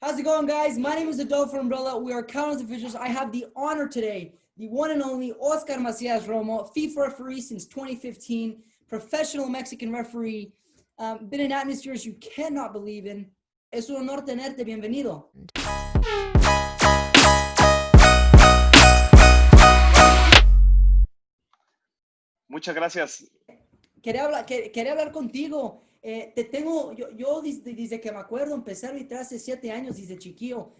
How's it going, guys? My name is Adolfo Umbrella. We are Countless Officials. I have the honor today, the one and only Oscar Macias Romo, FIFA referee since 2015, professional Mexican referee, been in atmospheres you cannot believe in. Es un honor tenerte. Bienvenido. Muchas gracias. Quería hablar contigo. Te tengo, yo desde que me acuerdo, empecé a arbitrar hace 7 años, desde chiquillo.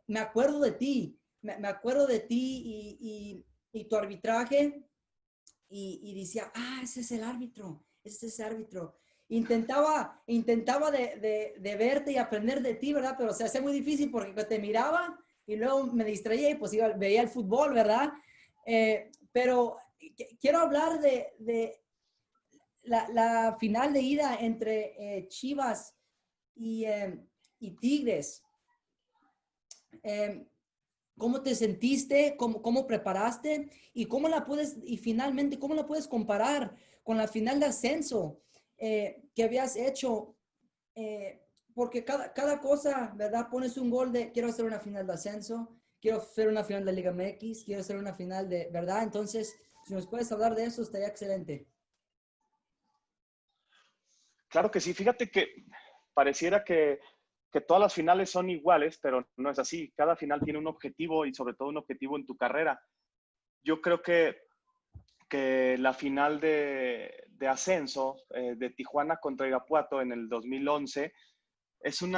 Me acuerdo de ti, me acuerdo de ti y tu arbitraje y decía, ese es el árbitro, ese es el árbitro. Intentaba de verte y aprender de ti, ¿verdad? Pero se hace muy difícil porque te miraba y luego me distraía y pues veía el fútbol, ¿verdad? Pero quiero hablar de la final de ida entre Chivas y Tigres. ¿Cómo te sentiste? ¿Cómo preparaste? ¿Y finalmente, cómo la puedes comparar con la final de ascenso que habías hecho? Porque cada cosa, ¿verdad? Pones un gol de quiero hacer una final de ascenso, quiero hacer una final de Liga MX, quiero hacer una final de, ¿verdad? Entonces, si nos puedes hablar de eso, estaría excelente. Claro que sí. Fíjate que pareciera que todas las finales son iguales, pero no es así. Cada final tiene un objetivo y sobre todo un objetivo en tu carrera. Yo creo que la final de ascenso de Tijuana contra Irapuato en el 2011 es un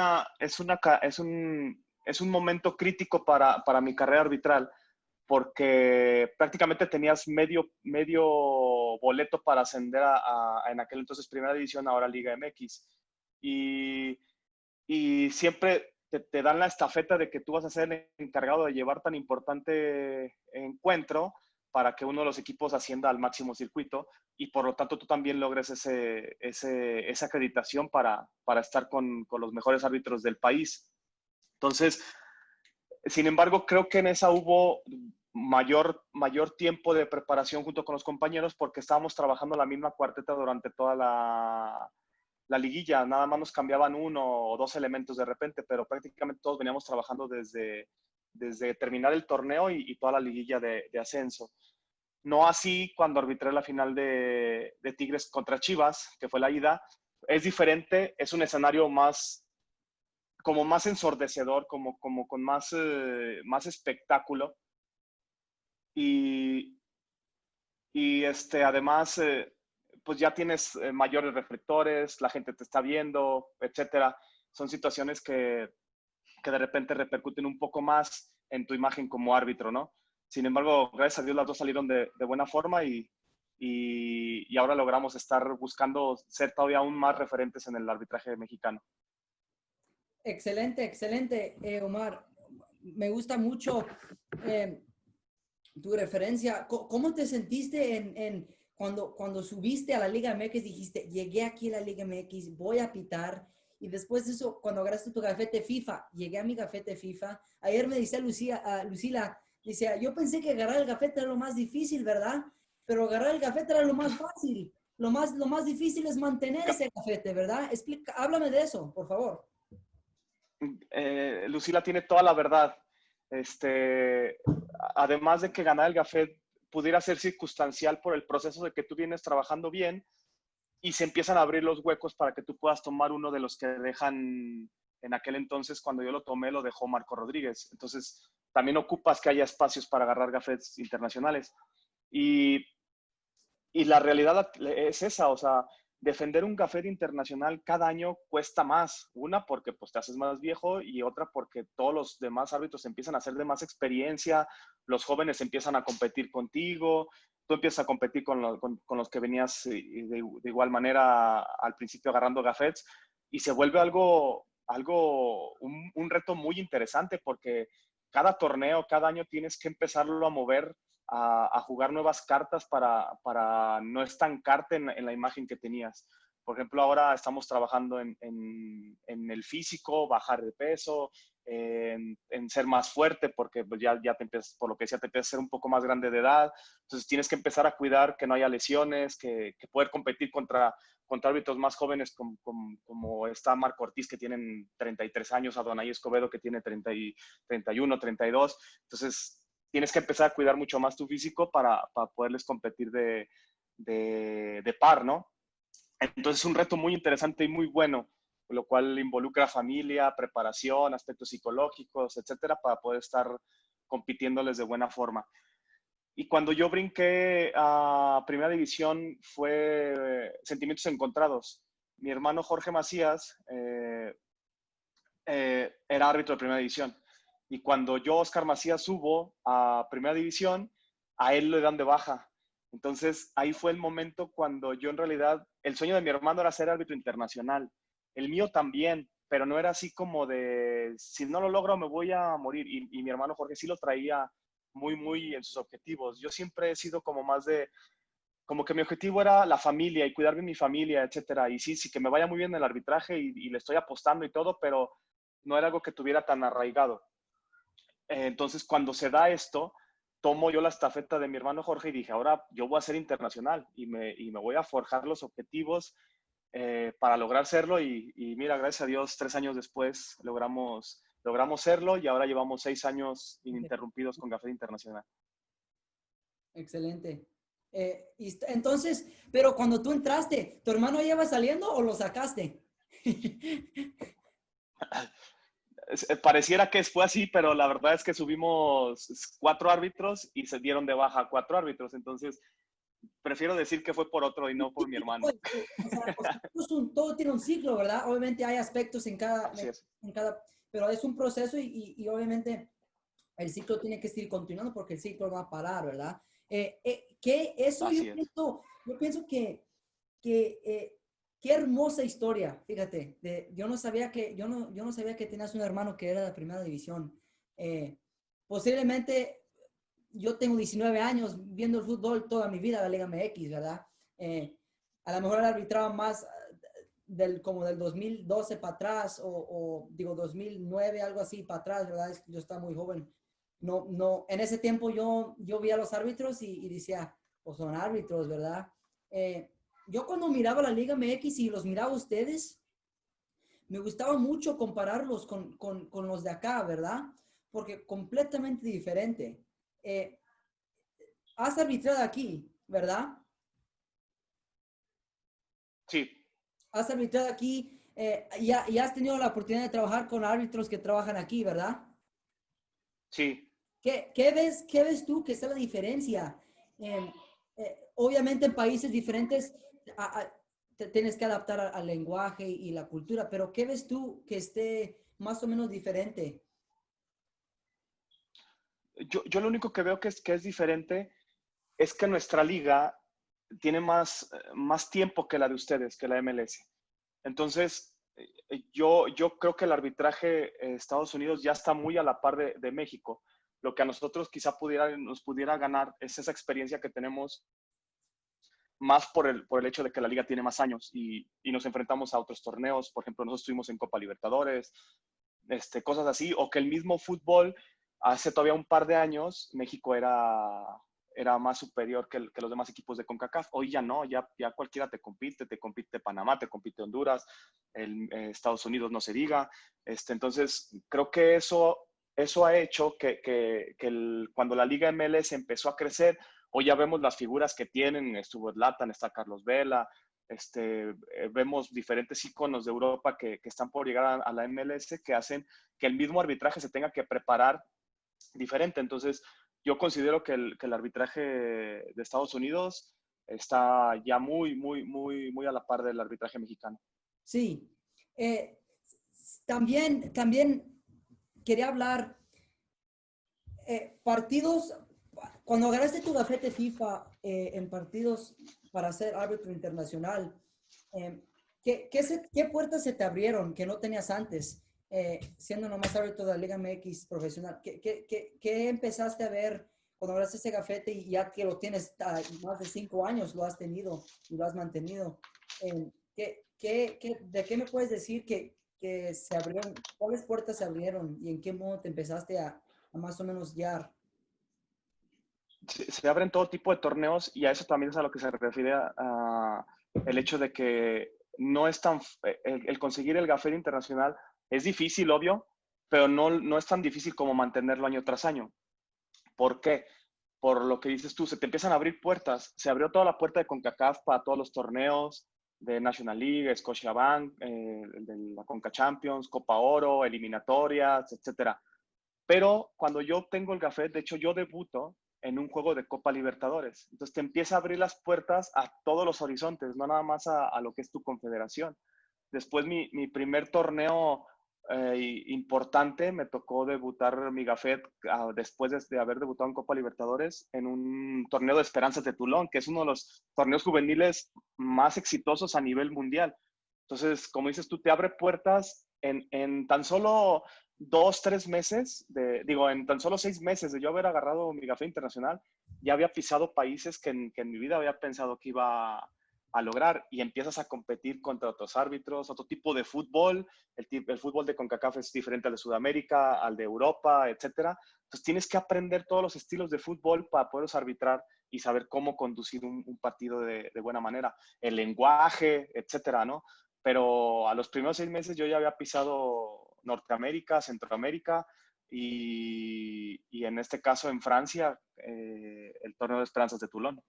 momento crítico para mi carrera arbitral, porque prácticamente tenías medio boleto para ascender en aquel entonces Primera División, ahora Liga MX. Y siempre te dan la estafeta de que tú vas a ser el encargado de llevar tan importante encuentro para que uno de los equipos ascienda al máximo circuito y por lo tanto tú también logres esa acreditación para estar con los mejores árbitros del país. Entonces, sin embargo, creo que en esa hubo mayor tiempo de preparación junto con los compañeros porque estábamos trabajando la misma cuarteta durante toda la liguilla. Nada más nos cambiaban uno o dos elementos de repente, pero prácticamente todos veníamos trabajando desde terminar el torneo y toda la liguilla de ascenso. No así cuando arbitré la final de Tigres contra Chivas, que fue la ida. Es diferente, es un escenario más ensordecedor, como con más espectáculo. Y además, pues ya tienes mayores reflectores, la gente te está viendo, etcétera. Son situaciones que de repente repercuten un poco más en tu imagen como árbitro, ¿no? Sin embargo, gracias a Dios las dos salieron de buena forma y ahora logramos estar buscando ser todavía aún más referentes en el arbitraje mexicano. Excelente, excelente, Omar. Me gusta mucho tu referencia. ¿Cómo te sentiste cuando subiste a la Liga MX? Dijiste, llegué aquí a la Liga MX, voy a pitar. Y después de eso, cuando agarraste tu gafete FIFA, llegué a mi gafete FIFA. Ayer me decía Lucila, decía, yo pensé que agarrar el gafete era lo más difícil, ¿verdad? Pero agarrar el gafete era lo más fácil. Lo más difícil es mantener ese gafete, ¿verdad? Háblame de eso, por favor. Lucila tiene toda la verdad. Además de que ganar el gafet pudiera ser circunstancial por el proceso de que tú vienes trabajando bien y se empiezan a abrir los huecos para que tú puedas tomar uno de los que dejan. En aquel entonces, cuando yo lo tomé, lo dejó Marco Rodríguez. Entonces, también ocupas que haya espacios para agarrar gafetes internacionales. Y la realidad es esa, o sea, defender un gafete internacional cada año cuesta más. Una, porque pues te haces más viejo, y otra, porque todos los demás árbitros empiezan a hacer de más experiencia, los jóvenes empiezan a competir contigo, tú empiezas a competir con los que venías de igual manera al principio agarrando gafetes, y se vuelve un reto muy interesante, porque cada torneo, cada año tienes que empezarlo a mover, a jugar nuevas cartas para no estancarte en la imagen que tenías. Por ejemplo, ahora estamos trabajando en el físico, bajar de peso, en ser más fuerte, porque pues, ya te empiezas, por lo que decía, te empiezas a ser un poco más grande de edad. Entonces tienes que empezar a cuidar que no haya lesiones, que poder competir contra árbitros más jóvenes como está Marco Ortiz, que tienen 33 años, Adonai Escobedo, que tiene 31, 32. Entonces tienes que empezar a cuidar mucho más tu físico para poderles competir de par, ¿no? Entonces es un reto muy interesante y muy bueno, lo cual involucra familia, preparación, aspectos psicológicos, etcétera, para poder estar compitiéndoles de buena forma. Y cuando yo brinqué a Primera División fue sentimientos encontrados. Mi hermano Jorge Macías era árbitro de Primera División. Y cuando yo, Oscar Macías, subo a Primera División, a él le dan de baja. Entonces ahí fue el momento cuando yo en realidad, el sueño de mi hermano era ser árbitro internacional. El mío también, pero no era así como de, si no lo logro me voy a morir. Y mi hermano Jorge sí lo traía muy en sus objetivos. Yo siempre he sido como más de, como que mi objetivo era la familia y cuidar de mi familia, etcétera. Y sí, que me vaya muy bien en el arbitraje y le estoy apostando y todo, pero no era algo que tuviera tan arraigado. Entonces, cuando se da esto, tomo yo la estafeta de mi hermano Jorge y dije, ahora yo voy a ser internacional y me voy a forjar los objetivos para lograr serlo. Y mira, gracias a Dios, 3 años después logramos serlo y ahora llevamos 6 años ininterrumpidos con Gafete Internacional. Excelente. Entonces, pero cuando tú entraste, ¿tu hermano ya iba saliendo o lo sacaste? Pareciera que fue así, pero la verdad es que subimos 4 árbitros y se dieron de baja 4 árbitros. Entonces, prefiero decir que fue por otro y no por mi hermano. Todo tiene un ciclo, ¿verdad? Obviamente hay aspectos Así es. pero es un proceso y obviamente el ciclo tiene que seguir continuando porque el ciclo no va a parar, ¿verdad? Que eso Así es. Yo pienso que qué hermosa historia, fíjate, yo no sabía yo no sabía que tenías un hermano que era de Primera División. Posiblemente yo tengo 19 años viendo el fútbol toda mi vida, la Liga MX, ¿verdad? A lo mejor arbitraba más como del 2012 para atrás o digo 2009, algo así para atrás, ¿verdad? Yo estaba muy joven. No, en ese tiempo yo vi a los árbitros y decía, pues son árbitros, ¿verdad? Yo cuando miraba la Liga MX y los miraba a ustedes, me gustaba mucho compararlos con los de acá, ¿verdad? Porque completamente diferente. Has arbitrado aquí, ¿verdad? Sí. Has arbitrado aquí y has tenido la oportunidad de trabajar con árbitros que trabajan aquí, ¿verdad? Sí. ¿Qué ves tú que es la diferencia? Obviamente en países diferentes te tienes que adaptar al lenguaje y la cultura, pero ¿qué ves tú que esté más o menos diferente? Yo lo único que veo que es diferente es que nuestra liga tiene más tiempo que la de ustedes, que la MLS. Entonces, yo creo que el arbitraje en Estados Unidos ya está muy a la par de México. Lo que a nosotros quizá nos pudiera ganar es esa experiencia que tenemos más por el hecho de que la liga tiene más años y nos enfrentamos a otros torneos. Por ejemplo, nosotros estuvimos en Copa Libertadores, cosas así, o que el mismo fútbol, hace todavía un par de años, México era más superior que los demás equipos de CONCACAF. Hoy ya no, ya cualquiera te compite Panamá, te compite Honduras, Estados Unidos no se diga. Entonces, creo que eso ha hecho que cuando la Liga MLS empezó a crecer, hoy ya vemos las figuras que tienen, estuvo Zlatan, está Carlos Vela, vemos diferentes iconos de Europa que están por llegar a la MLS que hacen que el mismo arbitraje se tenga que preparar diferente. Entonces, yo considero que el arbitraje de Estados Unidos está ya muy a la par del arbitraje mexicano. Sí. También quería hablar, partidos, cuando agarraste tu gafete FIFA en partidos para ser árbitro internacional, eh, ¿qué puertas se te abrieron que no tenías antes, siendo nomás árbitro de la Liga MX profesional? ¿Qué empezaste a ver cuando agarraste ese gafete y ya que lo tienes más de 5 años, lo has tenido y lo has mantenido? ¿De qué me puedes decir que que se abrieron, cuáles puertas se abrieron y en qué modo te empezaste a más o menos guiar? Se abren todo tipo de torneos y a eso también es a lo que se refiere el hecho de que no es tan, el conseguir el gafete internacional es difícil, obvio, pero no es tan difícil como mantenerlo año tras año. ¿Por qué? Por lo que dices tú, se te empiezan a abrir puertas. Se abrió toda la puerta de CONCACAF para todos los torneos de National League, Scotiabank, de la CONCA Champions, Copa Oro, eliminatorias, etcétera. Pero cuando yo obtengo el gafet, de hecho yo debuto en un juego de Copa Libertadores. Entonces te empieza a abrir las puertas a todos los horizontes, no nada más a lo que es tu confederación. Después mi primer torneo importante me tocó debutar mi gafet después de haber debutado en Copa Libertadores en un torneo de Esperanzas de Toulon, que es uno de los torneos juveniles más exitosos a nivel mundial. Entonces, como dices tú, te abre puertas en tan solo 2, 3 meses, en tan solo 6 meses de yo haber agarrado mi gafet internacional, ya había pisado países que en mi vida había pensado que iba a lograr y empiezas a competir contra otros árbitros, otro tipo de fútbol. El fútbol de CONCACAF es diferente al de Sudamérica, al de Europa, etcétera. Entonces tienes que aprender todos los estilos de fútbol para poderlos arbitrar y saber cómo conducir un partido de buena manera. El lenguaje, etcétera, ¿no? Pero a los primeros 6 meses yo ya había pisado Norteamérica, Centroamérica y en este caso en Francia, el torneo de Esperanzas de Toulon.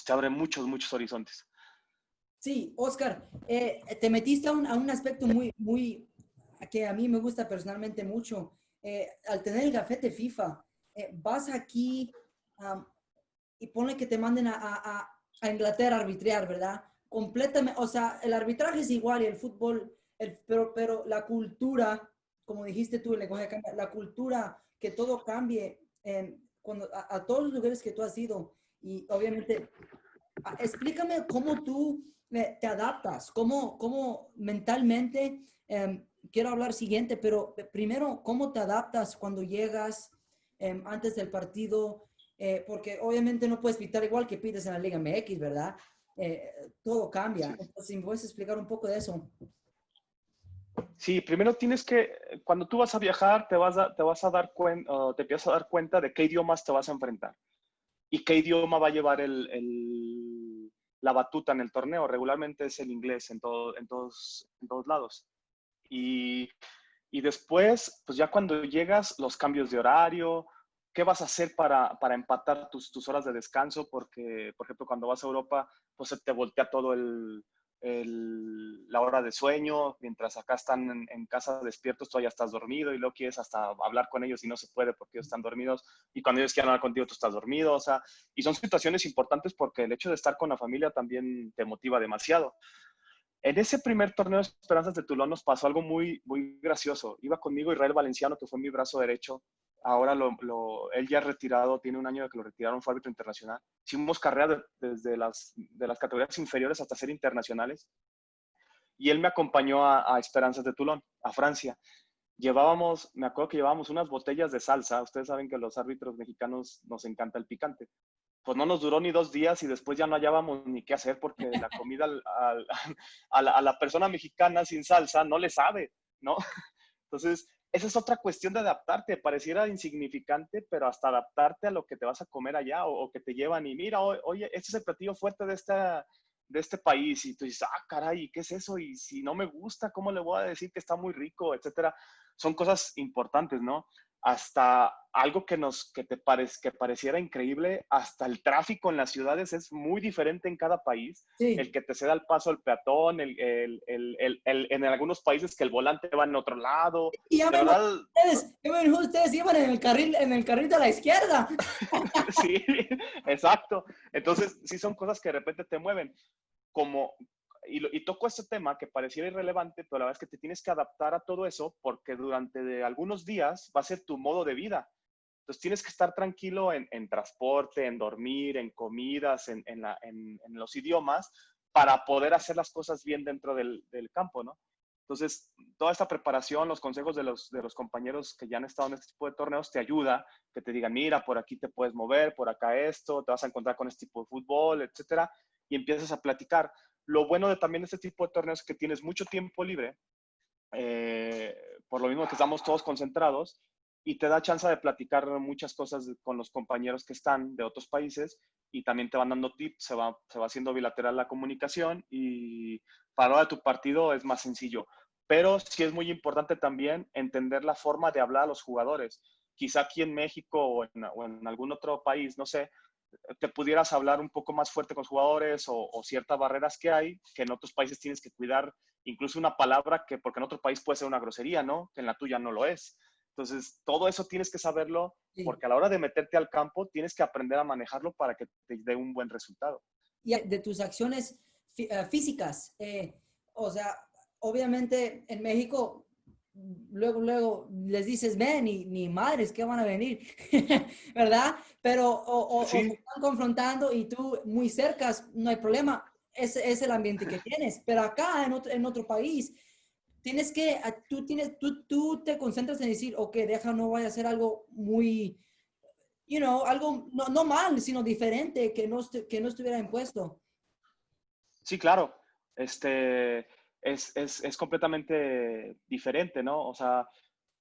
Te abre muchos, muchos horizontes. Sí, Oscar, te metiste a un aspecto muy, que a mí me gusta personalmente mucho. Al tener el gafete FIFA, vas aquí am, y pone que te manden a Inglaterra a arbitrar, ¿verdad? Completamente, o sea, el arbitraje es igual y el fútbol, pero la cultura, como dijiste tú, el lenguaje cambia, la cultura, que todo cambie cuando, a todos los lugares que tú has ido y obviamente explícame cómo tú te adaptas, cómo mentalmente, quiero hablar siguiente, pero primero, ¿cómo te adaptas cuando llegas antes del partido? Porque obviamente no puedes pitar igual que pites en la Liga MX, ¿verdad? Todo cambia. Sí. Entonces, si me puedes explicar un poco de eso. Sí, primero tienes que, cuando tú vas a viajar, te vas a dar cuenta, te empiezas a dar cuenta de qué idiomas te vas a enfrentar y qué idioma va a llevar la batuta en el torneo. Regularmente es el inglés en todos lados. Y, y después, pues ya cuando llegas, los cambios de horario, qué vas a hacer para empatar tus horas de descanso, porque, por ejemplo, cuando vas a Europa, pues se te voltea todo la hora de sueño, mientras acá están en casa despiertos, tú ya estás dormido y luego quieres hasta hablar con ellos y no se puede porque ellos están dormidos y cuando ellos quieren hablar contigo tú estás dormido, o sea, y son situaciones importantes porque el hecho de estar con la familia también te motiva demasiado. En ese primer torneo de Esperanzas de Toulon nos pasó algo muy, muy gracioso. Iba conmigo Israel Valenciano, que fue mi brazo derecho. Ahora él ya es retirado, tiene un año de que lo retiraron, fue árbitro internacional. Hicimos carrera desde de las categorías inferiores hasta ser internacionales. Y él me acompañó a Esperanzas de Toulon, a Francia. Me acuerdo que llevábamos unas botellas de salsa. Ustedes saben que a los árbitros mexicanos nos encanta el picante. Pues no nos duró ni 2 días y después ya no hallábamos ni qué hacer porque la comida a la persona mexicana sin salsa no le sabe, ¿no? Entonces, esa es otra cuestión de adaptarte. Pareciera insignificante, pero hasta adaptarte a lo que te vas a comer allá o que te llevan y mira, oye, este es el platillo fuerte de este país y tú dices, caray, ¿qué es eso? Y si no me gusta, ¿cómo le voy a decir que está muy rico, etcétera? Son cosas importantes, ¿no? Hasta algo que pareciera increíble, hasta el tráfico en las ciudades es muy diferente en cada país. El Sí. que te ceda el paso al peatón, en algunos países que el volante va en otro lado. Y ya De me imagino verdad, ustedes, yo me imagino ustedes iban en el carril de la izquierda. sí, exacto. Entonces, sí son cosas que de repente te mueven. Como, y toco este tema que pareciera irrelevante, pero la verdad es que te tienes que adaptar a todo eso porque durante algunos días va a ser tu modo de vida. Entonces tienes que estar tranquilo en transporte, en dormir, en comidas, en los idiomas, para poder hacer las cosas bien dentro del campo, ¿no? Entonces, toda esta preparación, los consejos de los compañeros que ya han estado en este tipo de torneos te ayuda, que te digan, mira, por aquí te puedes mover, por acá esto, te vas a encontrar con este tipo de fútbol, etcétera, y empiezas a platicar. Lo bueno de también este tipo de torneos es que tienes mucho tiempo libre por lo mismo que estamos todos concentrados, y te da chance de platicar muchas cosas con los compañeros que están de otros países y también te van dando tips, se va haciendo bilateral la comunicación y para la hora de tu partido es más sencillo. Pero sí es muy importante también entender la forma de hablar a los jugadores. Quizá aquí en México o en algún otro país, no sé, te pudieras hablar un poco más fuerte con los jugadores o ciertas barreras que en otros países tienes que cuidar, incluso una palabra que porque en otro país puede ser una grosería, ¿no? Que en la tuya no lo es. Entonces, todo eso tienes que saberlo Sí. porque a la hora de meterte al campo tienes que aprender a manejarlo para que te dé un buen resultado. Y de tus acciones físicas, o sea, obviamente en México, luego les dices, ven, ni madres que van a venir, ¿verdad? Pero o se Sí, están confrontando y tú muy cerca, no hay problema, ese es el ambiente que tienes. Pero acá en otro país, tienes que, tú te concentras en decir, ok, deja, no vaya a ser algo muy, algo no mal, sino diferente, que no estuviera impuesto. sí, claro. Este, es completamente diferente, ¿no? O sea,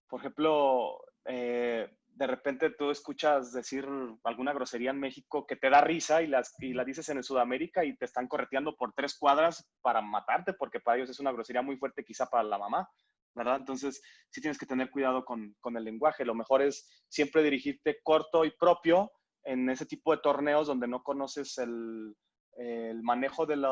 por ejemplo, de repente tú escuchas decir alguna grosería en México que te da risa y la dices en Sudamérica y te están correteando por 3 cuadras para matarte, porque para ellos es una grosería muy fuerte quizá para la mamá, ¿verdad? Entonces, sí tienes que tener cuidado con el lenguaje. Lo mejor es siempre dirigirte corto y propio en ese tipo de torneos donde no conoces el manejo del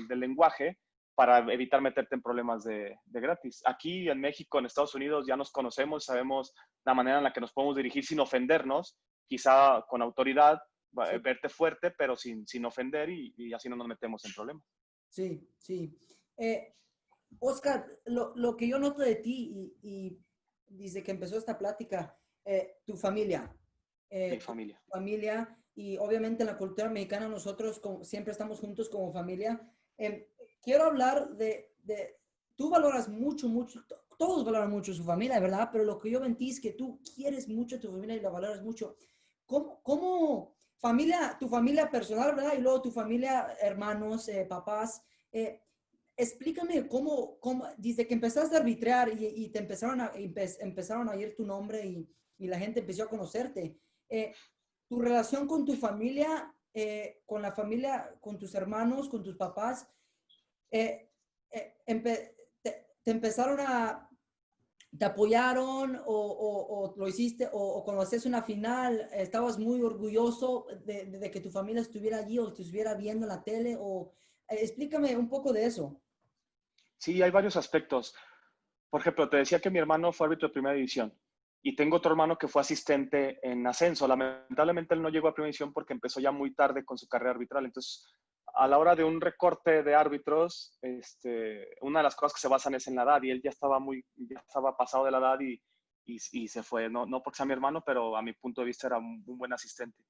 lenguaje para evitar meterte en problemas de gratis. Aquí en México, en Estados Unidos, ya nos conocemos, sabemos la manera en la que nos podemos dirigir sin ofendernos, quizá con autoridad, Sí, verte fuerte, pero sin ofender y así no nos metemos en problemas. sí, sí. Oscar, lo que yo noto de ti y desde que empezó esta plática, tu familia, Mi tu familia. familia y obviamente en la cultura mexicana nosotros siempre estamos juntos como familia. Quiero hablar tú valoras mucho, mucho, todos valoran mucho su familia, ¿verdad? Pero lo que yo ven ti es que tú quieres mucho a tu familia y la valoras mucho. Familia, tu familia personal, ¿verdad? Y luego tu familia, hermanos, papás, explícame desde que empezaste a arbitrar y te empezaron a ir tu nombre y la gente empezó a conocerte, tu relación con tu familia, con la familia, con tus hermanos, con tus papás, eh, te empezaron te apoyaron o lo hiciste o cuando hacías una final estabas muy orgulloso de que tu familia estuviera allí o te estuviera viendo en la tele o explícame un poco de eso. Sí, hay varios aspectos. Por ejemplo, te decía que mi hermano fue árbitro de primera división y tengo otro hermano que fue asistente en ascenso. Lamentablemente él no llegó a primera división porque empezó ya muy tarde con su carrera arbitral. Entonces, a la hora de un recorte de árbitros, una de las cosas que se basan es en la edad y él ya estaba pasado de la edad y se fue. No, no porque sea mi hermano, pero a mi punto de vista era un buen asistente.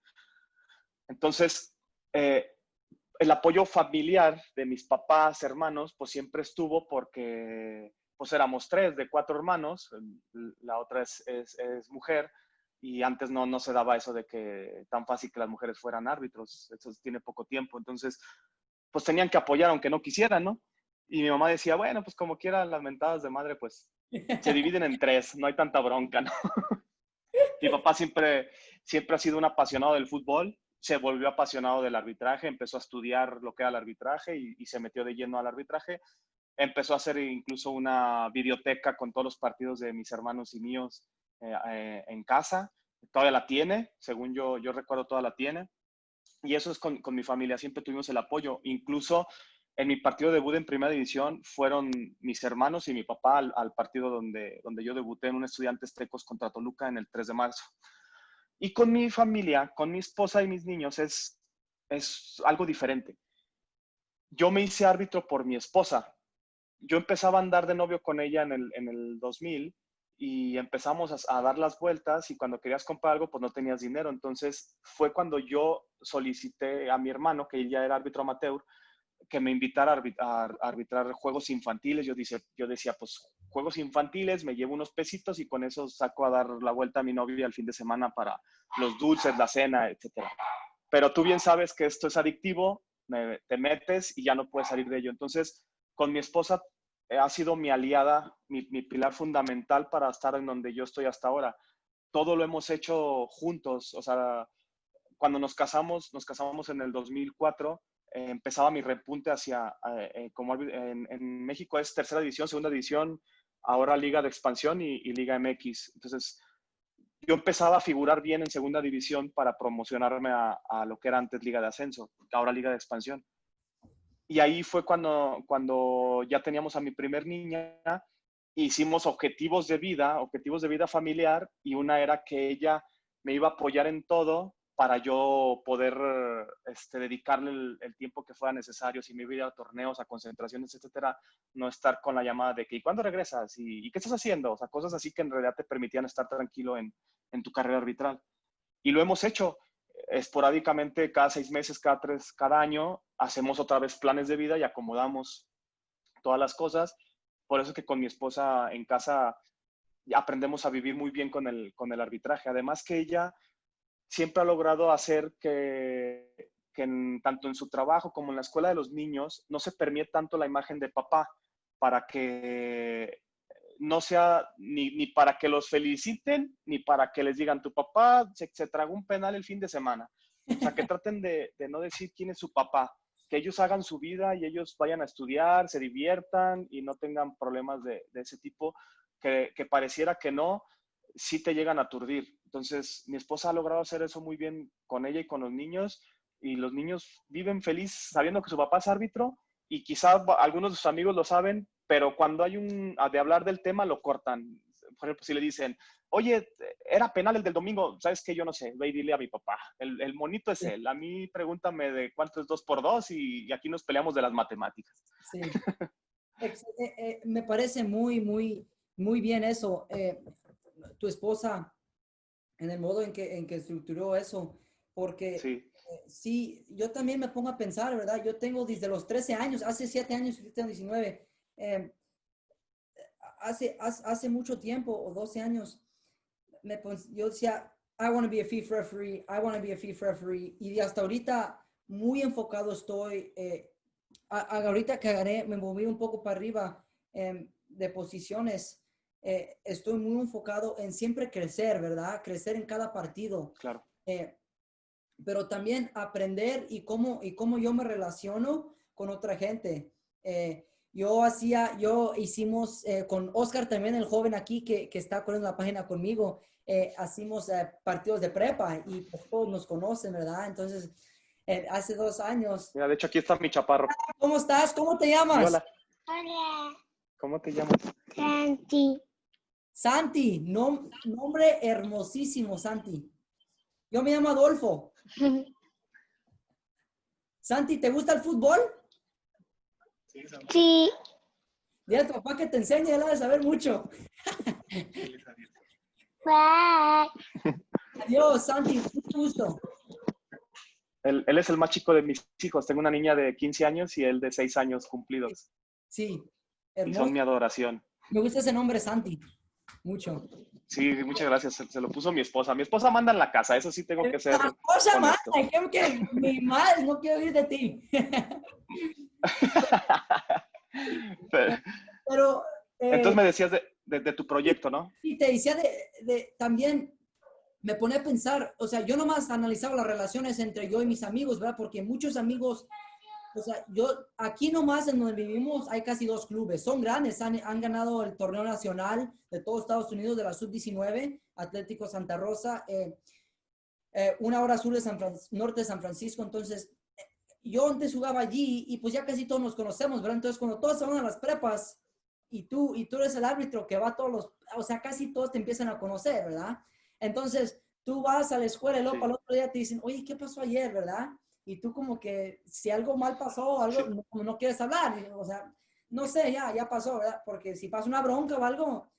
Entonces, el apoyo familiar de mis papás, hermanos, pues siempre estuvo porque pues éramos 3 de 4 hermanos, la otra es mujer y antes no se daba eso de que tan fácil que las mujeres fueran árbitros, eso tiene poco tiempo, entonces pues tenían que apoyar aunque no quisieran, ¿no? Y mi mamá decía, bueno, pues como quieran las mentadas de madre, pues se dividen en 3, no hay tanta bronca, ¿no? Mi papá siempre ha sido un apasionado del fútbol, se volvió apasionado del arbitraje, empezó a estudiar lo que era el arbitraje y se metió de lleno al arbitraje. Empezó a hacer incluso una videoteca con todos los partidos de mis hermanos y míos en casa. Todavía la tiene, según yo recuerdo, todavía la tiene. Y eso es con mi familia, siempre tuvimos el apoyo. Incluso en mi partido de debut en primera división fueron mis hermanos y mi papá al partido donde yo debuté en un Estudiantes Tecos contra Toluca en el 3 de marzo. Y con mi familia, con mi esposa y mis niños, es algo diferente. Yo me hice árbitro por mi esposa. Yo empezaba a andar de novio con ella en el 2000 y empezamos a dar las vueltas y cuando querías comprar algo, pues no tenías dinero. Entonces fue cuando yo solicité a mi hermano, que él ya era árbitro amateur, que me invitara a arbitrar juegos infantiles. Yo decía, pues juegos infantiles, me llevo unos pesitos y con eso saco a dar la vuelta a mi novia al fin de semana para los dulces, la cena, etcétera. Pero tú bien sabes que esto es adictivo, te metes y ya no puedes salir de ello. Entonces, con mi esposa ha sido mi aliada, mi pilar fundamental para estar en donde yo estoy hasta ahora. Todo lo hemos hecho juntos, o sea, cuando nos casamos en el 2004, empezaba mi repunte hacia, como en México es tercera división, segunda división, ahora Liga de Expansión y Liga MX. Entonces, yo empezaba a figurar bien en segunda división para promocionarme a lo que era antes Liga de Ascenso, ahora Liga de Expansión. Y ahí fue cuando ya teníamos a mi primer niña, hicimos objetivos de vida familiar, y una era que ella me iba a apoyar en todo para yo poder dedicarle el tiempo que fuera necesario, si me iba a ir a torneos, a concentraciones, etcétera, no estar con la llamada de que ¿y cuándo regresas? ¿Y qué estás haciendo? O sea, cosas así que en realidad te permitían estar tranquilo en tu carrera arbitral. Y lo hemos hecho esporádicamente, cada 6 meses, cada año, hacemos otra vez planes de vida y acomodamos todas las cosas. Por eso es que con mi esposa en casa aprendemos a vivir muy bien con el arbitraje. Además que ella siempre ha logrado hacer que tanto en su trabajo como en la escuela de los niños no se permite tanto la imagen de papá, para que no sea ni para que los feliciten, ni para que les digan, tu papá se tragó un penal el fin de semana. O sea, que traten de no decir quién es su papá, que ellos hagan su vida y ellos vayan a estudiar, se diviertan y no tengan problemas de ese tipo, que pareciera que no, sí te llegan a aturdir. Entonces, mi esposa ha logrado hacer eso muy bien con ella y con los niños, y los niños viven feliz sabiendo que su papá es árbitro, y quizás algunos de sus amigos lo saben, pero cuando hay de hablar del tema lo cortan. Por ejemplo, si le dicen, oye, era penal el del domingo, ¿sabes qué? Yo no sé, ve y dile a mi papá. El monito es Sí, él. A mí pregúntame de cuánto es 2 por 2 y aquí nos peleamos de las matemáticas. sí. Me parece muy, muy, muy bien eso. Tu esposa, en el modo en que estructuró eso, porque Sí, sí, yo también me pongo a pensar, ¿verdad? Yo tengo desde los 13 años, hace 7 años, yo tengo 19, eh, hace mucho tiempo, o 12 años, yo decía, I want to be a FIFA referee, I want to be a FIFA referee, y hasta ahorita muy enfocado estoy, ahorita que gané, me moví un poco para arriba de posiciones, estoy muy enfocado en siempre crecer, ¿verdad? Crecer en cada partido. claro. Eh, pero también aprender y cómo yo me relaciono con otra gente. Yo hicimos con Oscar también, el joven aquí que está con la página conmigo, hacimos partidos de prepa y pues todos nos conocen, ¿verdad? Entonces, hace 2 años. Mira, de hecho, aquí está mi chaparro. ¿Cómo estás? ¿Cómo te Y llamas? hola, ¿cómo te llamas? Santi. Santi, nombre hermosísimo, Santi. Yo me llamo Adolfo. Santi, ¿te gusta el fútbol? Sí. Dile a tu papá que te enseñe, él ha de saber mucho. Bye. Adiós, Santi, mucho gusto. Él es el más chico de mis hijos. Tengo una niña de 15 años y él de 6 años cumplidos. Sí, Y son hermoso. mi adoración. Me gusta ese nombre, Santi. Mucho. Sí, muchas gracias. Se lo puso mi esposa. Mi esposa manda en la casa, eso sí tengo que ser La cosa mala, honesto. creo que mi madre no quiero oír de ti. Pero Entonces me decías de tu proyecto, ¿no? y te decía también, me pone a pensar, o sea, yo nomás analizaba las relaciones entre yo y mis amigos, ¿verdad? Porque muchos amigos, o sea, aquí nomás en donde vivimos hay casi 2 clubes, son grandes, han ganado el torneo nacional de todos Estados Unidos de la sub-19, Atlético Santa Rosa, una hora sur de norte de San Francisco. Entonces, yo antes jugaba allí y pues ya casi todos nos conocemos, ¿verdad? Entonces, cuando todos se van a las prepas y tú eres el árbitro que va a todos o sea, casi todos te empiezan a conocer, ¿verdad? Entonces, tú vas a la escuela y luego Sí, para el otro día te dicen, oye, ¿qué pasó ayer, verdad? Y tú como que si algo mal pasó, algo, sí, no quieres hablar, o sea, no sé, ya pasó, ¿verdad? Porque si pasa una bronca o algo,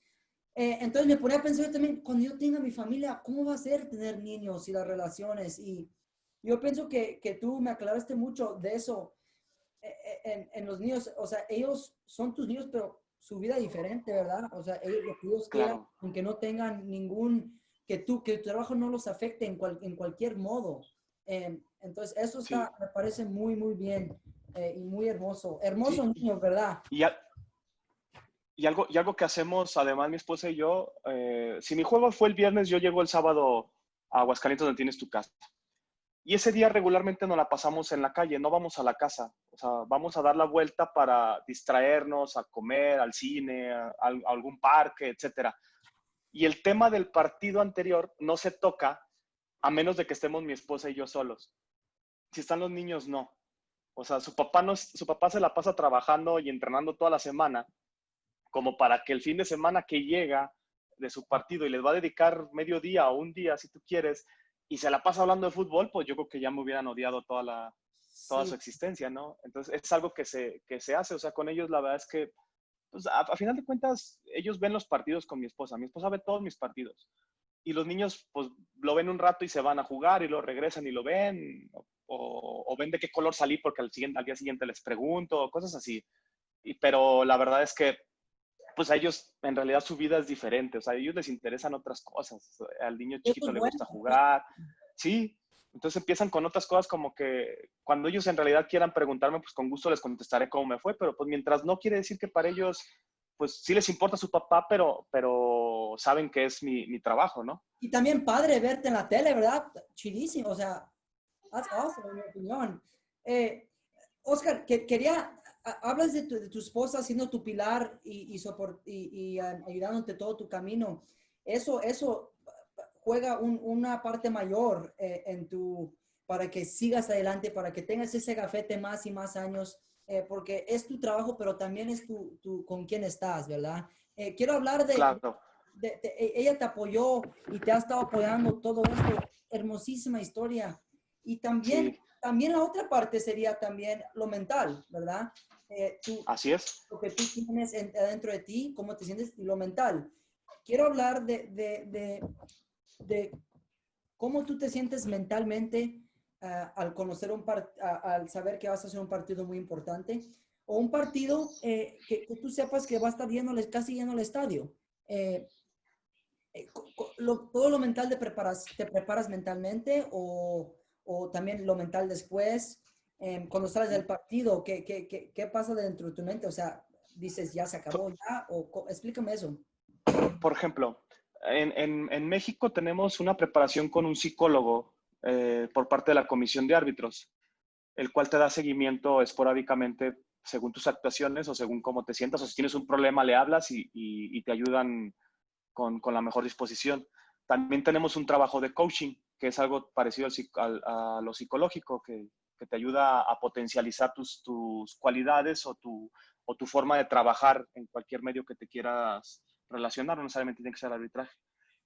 entonces me ponía a pensar yo también, cuando yo tenga mi familia, ¿cómo va a ser tener niños y las relaciones? Y yo pienso que tú me aclaraste mucho de eso en los niños. O sea, ellos son tus niños, pero su vida es diferente, ¿verdad? O sea, ellos, lo que ellos quieran, claro. aunque no tengan que tu trabajo no los afecte en cualquier modo. Entonces, eso Sí. me parece muy, muy bien y muy hermoso. Hermoso Sí. niño, ¿verdad? Y, y algo que hacemos, además, mi esposa y yo, si mi juego fue el viernes, yo llego el sábado a Aguascalientes, donde tienes tu casa. Y ese día regularmente nos la pasamos en la calle, no vamos a la casa. O sea, vamos a dar la vuelta para distraernos, a comer, al cine, a algún parque, etcétera. Y el tema del partido anterior no se toca a menos de que estemos mi esposa y yo solos. Si están los niños, no. O sea, su papá se la pasa trabajando y entrenando toda la semana, como para que el fin de semana que llega de su partido y les va a dedicar medio día o un día, si tú quieres, y se la pasa hablando de fútbol, pues yo creo que ya me hubieran odiado toda su Sí, existencia, ¿no? Entonces es algo que se hace, o sea, con ellos la verdad es que, pues, a final de cuentas, ellos ven los partidos con mi esposa ve todos mis partidos, y los niños, pues, lo ven un rato y se van a jugar y lo regresan y lo ven, o ven de qué color salí porque al día siguiente les pregunto, cosas así. Pero la verdad es que pues a ellos en realidad su vida es diferente, o sea, a ellos les interesan otras cosas, al niño eso chiquito es le bueno. gusta jugar, sí, entonces empiezan con otras cosas como que cuando ellos en realidad quieran preguntarme, pues con gusto les contestaré cómo me fue, pero pues mientras no quiere decir que para ellos, pues sí les importa su papá, pero saben que es mi trabajo, ¿no? Y también padre verte en la tele, ¿verdad? Chidísimo, o sea, that's awesome, en mi opinión. Eh, Oscar, quería, hablas de tu esposa siendo tu pilar y ayudándote todo tu camino. Eso juega una parte mayor para que sigas adelante, para que tengas ese gafete más y más años, porque es tu trabajo, pero también es con quién estás, ¿verdad? Quiero hablar Claro, ella te apoyó y te ha estado apoyando todo esto. Hermosísima historia. Y sí, también la otra parte sería también lo mental, ¿verdad? así es. Lo que tú tienes dentro de ti, cómo te sientes y lo mental. Quiero hablar de cómo tú te sientes mentalmente al conocer al saber que vas a hacer un partido muy importante o un partido que tú sepas que va a estar casi lleno el estadio. Eh, todo lo mental te preparas mentalmente o también lo mental después, cuando sales del partido, ¿qué pasa dentro de tu mente? O sea, dices, ya se acabó, ya, explícame eso. Por ejemplo, en México tenemos una preparación con un psicólogo por parte de la Comisión de Árbitros, el cual te da seguimiento esporádicamente según tus actuaciones o según cómo te sientas, o si tienes un problema le hablas y te ayudan con la mejor disposición. También tenemos un trabajo de coaching, que es algo parecido a lo psicológico, que te ayuda a potencializar tus cualidades o tu forma de trabajar en cualquier medio que te quieras relacionar, no necesariamente tiene que ser arbitraje.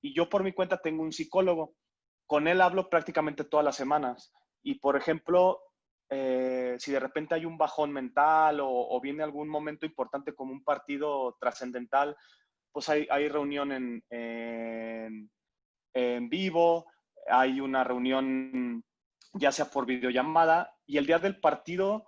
Y yo por mi cuenta tengo un psicólogo, con él hablo prácticamente todas las semanas. Y por ejemplo, si de repente hay un bajón mental o viene algún momento importante como un partido trascendental, pues hay reunión en vivo, hay una reunión ya sea por videollamada y el día del partido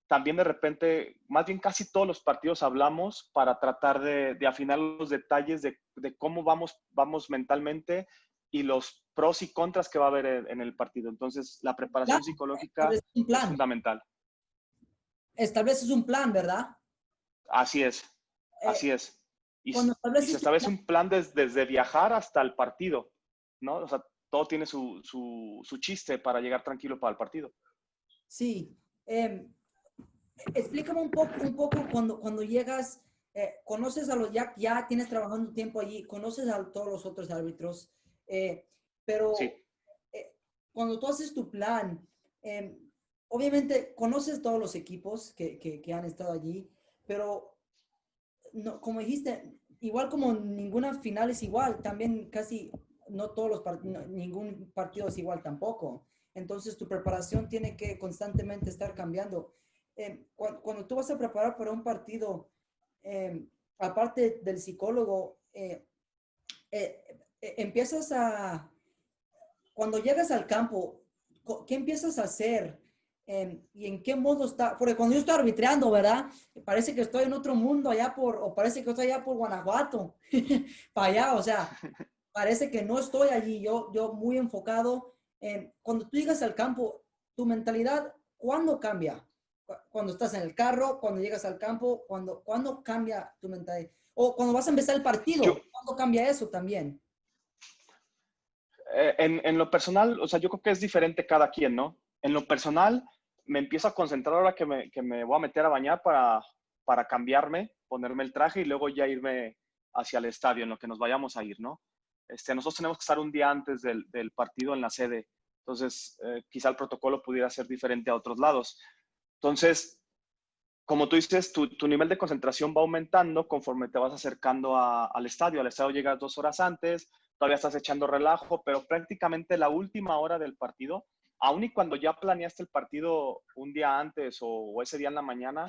también de repente, más bien casi todos los partidos hablamos para tratar de afinar los detalles de cómo vamos mentalmente y los pros y contras que va a haber en el partido. Entonces, la Plan, preparación psicológica estableces un es plan. fundamental. Estableces un plan, ¿verdad? Así es, Eh, así es. Cuando Y se estableces tu establece plan, un plan desde viajar hasta el partido, ¿no? O sea, todo tiene su chiste para llegar tranquilo para el partido. sí. Explícame un poco cuando llegas, conoces ya tienes trabajando un tiempo allí, conoces a todos los otros árbitros, eh, Sí, pero cuando tú haces tu plan, eh, obviamente conoces todos los equipos que han estado allí, pero no, como dijiste, igual como ninguna final es igual, también casi no todos ningún partido es igual tampoco. Entonces tu preparación tiene que constantemente estar cambiando. Cuando tú vas a preparar para un partido, aparte del psicólogo, empiezas cuando llegas al campo, ¿qué empiezas a hacer? ¿Y en qué modo está? Porque cuando yo estoy arbitrando, ¿verdad? Parece que estoy en otro mundo o parece que estoy allá por Guanajuato, para allá, o sea, parece que no estoy allí, yo muy enfocado. Cuando tú llegas al campo, tu mentalidad, ¿cuándo cambia? Cuando estás en el carro, cuando llegas al campo, ¿cuándo cambia tu mentalidad? O cuando vas a empezar el partido, ¿cuándo cambia eso también? En lo personal, o sea, yo creo que es diferente cada quien, ¿no? En lo personal, me empiezo a concentrar ahora que me voy a meter a bañar para cambiarme, ponerme el traje y luego ya irme hacia el estadio en lo que nos vayamos a ir, ¿no? Nosotros tenemos que estar un día antes del partido en la sede, entonces quizá el protocolo pudiera ser diferente a otros lados. Entonces, como tú dices, tu nivel de concentración va aumentando conforme te vas acercando al estadio. Al estadio llegas 2 horas antes, todavía estás echando relajo, pero prácticamente la última hora del partido, aun y cuando ya planeaste el partido un día antes o ese día en la mañana,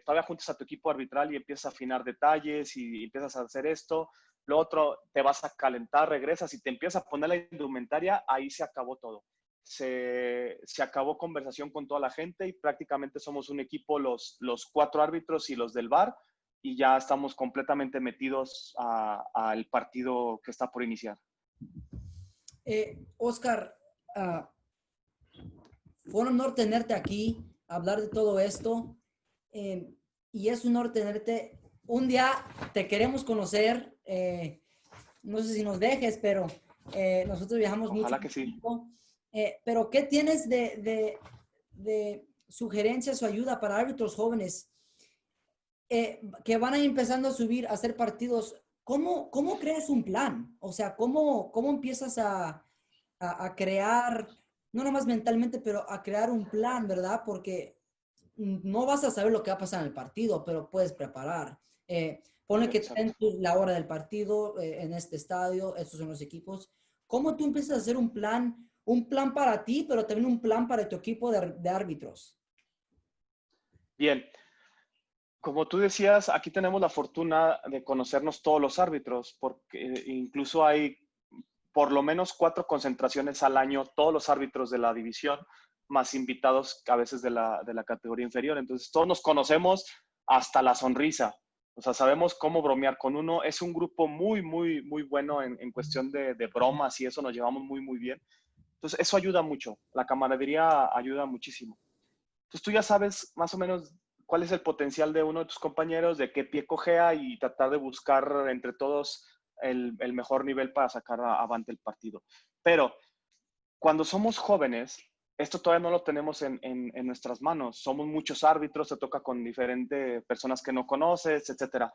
todavía juntas a tu equipo arbitral y empiezas a afinar detalles y empiezas a hacer esto. Lo otro, te vas a calentar, regresas y te empiezas a poner la indumentaria, ahí se acabó todo. Se acabó conversación con toda la gente y prácticamente somos un equipo, los 4 árbitros y los del VAR, y ya estamos completamente metidos al partido que está por iniciar. Oscar, fue un honor tenerte aquí, hablar de todo esto, y es un honor tenerte. Un día te queremos conocer, no sé si nos dejes, pero nosotros viajamos mucho. Ojalá que sí. Pero ¿qué tienes de sugerencias o ayuda para árbitros jóvenes que van a ir empezando a subir, a hacer partidos? ¿Cómo creas un plan? O sea, ¿cómo empiezas a crear, no nomás mentalmente, pero a crear un plan, ¿verdad? Porque no vas a saber lo que va a pasar en el partido, pero puedes preparar. Pone que ten la hora del partido en este estadio, estos son los equipos. ¿Cómo tú empiezas a hacer un plan para ti, pero también un plan para tu equipo de árbitros? Bien. Como tú decías, aquí tenemos la fortuna de conocernos todos los árbitros, porque incluso hay por lo menos 4 concentraciones al año, todos los árbitros de la división, más invitados a veces de la categoría inferior. Entonces, todos nos conocemos hasta la sonrisa. O sea, sabemos cómo bromear con uno. Es un grupo muy, muy, muy bueno en cuestión de bromas y eso nos llevamos muy, muy bien. Entonces, eso ayuda mucho. La camaradería ayuda muchísimo. Entonces, tú ya sabes más o menos cuál es el potencial de uno de tus compañeros, de qué pie cojea y tratar de buscar entre todos el mejor nivel para sacar avante el partido. Pero cuando somos jóvenes, esto todavía no lo tenemos en nuestras manos. Somos muchos árbitros, se toca con diferentes personas que no conoces, etcétera.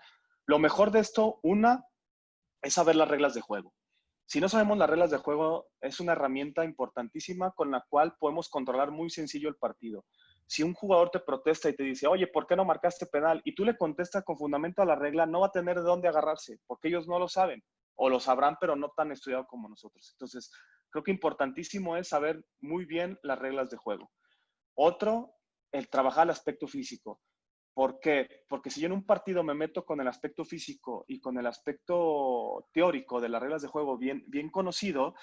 Lo mejor de esto, una, es saber las reglas de juego. Si no sabemos las reglas de juego, es una herramienta importantísima con la cual podemos controlar muy sencillo el partido. Si un jugador te protesta y te dice, oye, ¿por qué no marcaste penal? Y tú le contestas con fundamento a la regla, no va a tener de dónde agarrarse, porque ellos no lo saben, o lo sabrán, pero no tan estudiado como nosotros. Entonces, creo que importantísimo es saber muy bien las reglas de juego. Otro, el trabajar el aspecto físico. ¿Por qué? Porque si yo en un partido me meto con el aspecto físico y con el aspecto teórico de las reglas de juego bien conocido,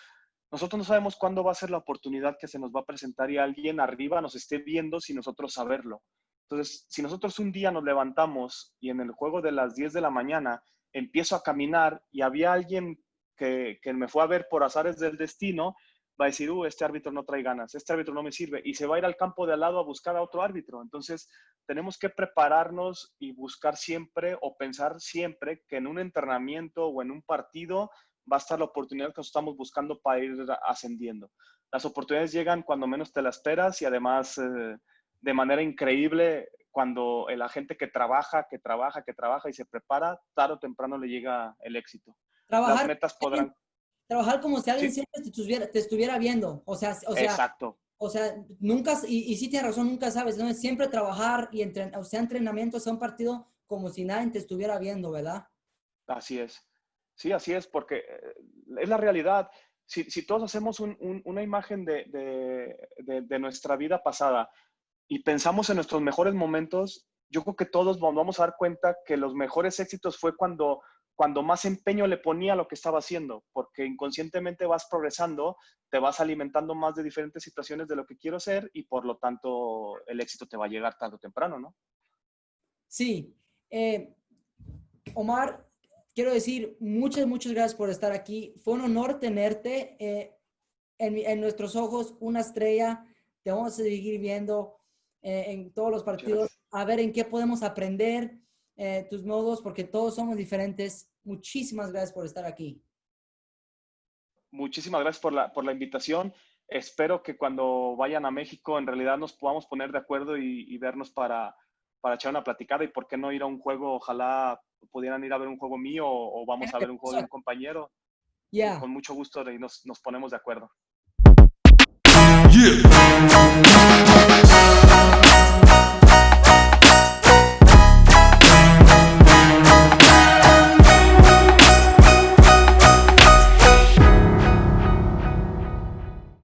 nosotros no sabemos cuándo va a ser la oportunidad que se nos va a presentar y alguien arriba nos esté viendo sin nosotros saberlo. Entonces, si nosotros un día nos levantamos y en el juego de las 10 de la mañana empiezo a caminar y había alguien que me fue a ver por azares del destino, va a decir, este árbitro no trae ganas, este árbitro no me sirve, y se va a ir al campo de al lado a buscar a otro árbitro. Entonces, tenemos que prepararnos y buscar siempre o pensar siempre que en un entrenamiento o en un partido va a estar la oportunidad que estamos buscando para ir ascendiendo. Las oportunidades llegan cuando menos te las esperas y además de manera increíble cuando la gente que trabaja y se prepara, tarde o temprano le llega el éxito. Las Trabajar, metas podrán... trabajar como si alguien Sí, siempre te estuviera viendo. exacto. O sea, nunca, y sí tienes razón, nunca sabes, ¿no? Es siempre trabajar y o sea entrenamiento, sea un partido como si nadie te estuviera viendo, ¿verdad? Así es. Sí, así es, porque es la realidad. Si todos hacemos una imagen de nuestra vida pasada y pensamos en nuestros mejores momentos, yo creo que todos nos vamos a dar cuenta que los mejores éxitos fue cuando más empeño le ponía a lo que estaba haciendo, porque inconscientemente vas progresando, te vas alimentando más de diferentes situaciones de lo que quiero ser y por lo tanto el éxito te va a llegar tarde o temprano, ¿no? Sí. Omar, quiero decir muchas gracias por estar aquí. Fue un honor tenerte en nuestros ojos, una estrella. Te vamos a seguir viendo en todos los partidos, Gracias. a ver en qué podemos aprender. tus modos, porque todos somos diferentes. Muchísimas gracias por estar aquí. Muchísimas gracias por la invitación. Espero que cuando vayan a México en realidad nos podamos poner de acuerdo y vernos para echar una platicada y por qué no ir a un juego. Ojalá pudieran ir a ver un juego mío o vamos a ver un juego de un compañero. Ya. Con mucho gusto nos ponemos de acuerdo. Yeah.